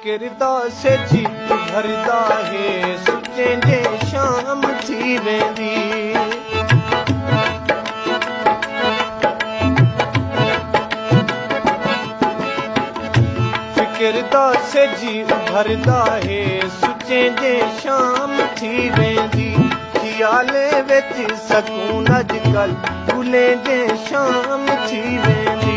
फिकिरदा से जी भरदा है सुचे जे शाम थी वेंदी फिकिरदा से जी भरदा है सुचे जे शाम थी वेंदी ख्याले विच सकून अजकल भुले जे शाम थी वेंदी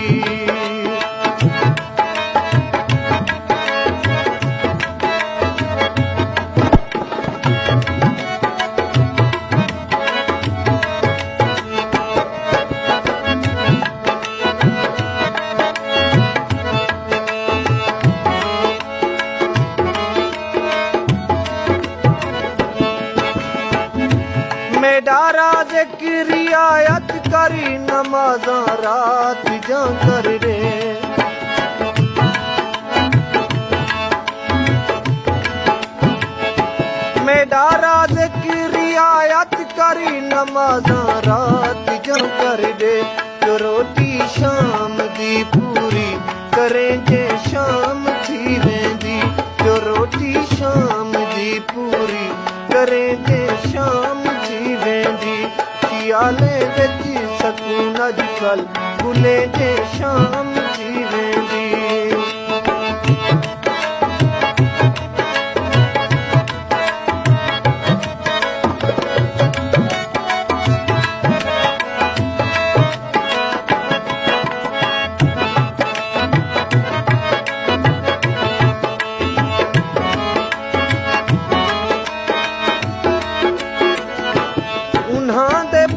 मेडारा जे रियायत करी नमाजा रात जा कर रे मेडारा जे रियायत करी नमाजा रात जा कर रे जो रोटी शाम दी पूरी करें जे शाम थी वेंदी जो रोटी शाम दी पूरी करें जे शाम ख्याले विच सकून अजकल भुले जे शाम थी वेंदी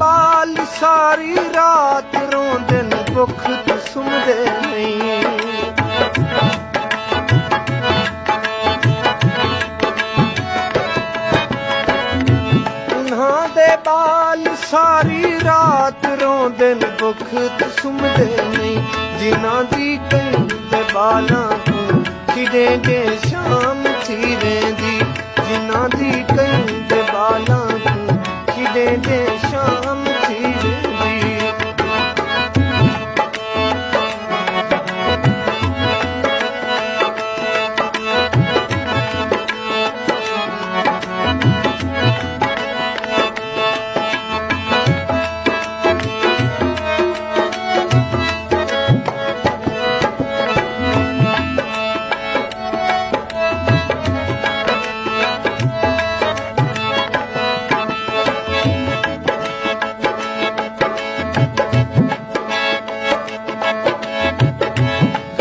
बाल सारी रात रोंदे न भुख तो सुमदे नहीं उन्हां दे बाल सारी रात रोंदे न भुख तो सुमदे नहीं जिन्हां दी कई दे बालां तू खिदे जे शाम थी वेंदी जिन्हां दी कई दे बालां तू खिदे जे शाम थी वेंदी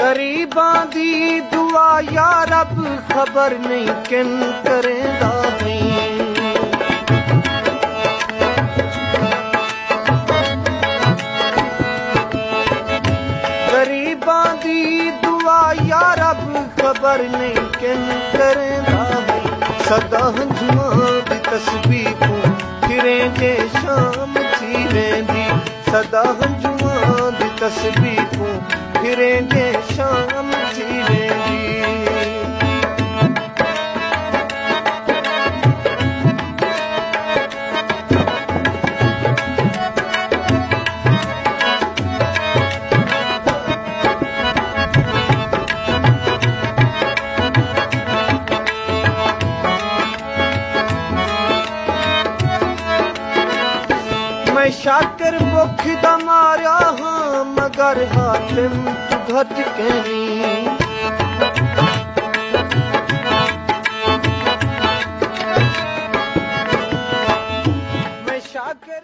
गरीबां दी दुआ या रब खबर नहीं किन करेंदा नहीं गरीबां दी दुआ या रब खबर नहीं किन करेंदा नहीं सदा हंझुआं दी तस्बीह तू फिरें जे शाम थी वेंदी सदा हंझुआं दी तस्बीह तू फिरें जे शाम थी वेंदी मैं शाकिर भुख दा मारिया हां मगर हातिम तू घट कहनी मैं शाकिर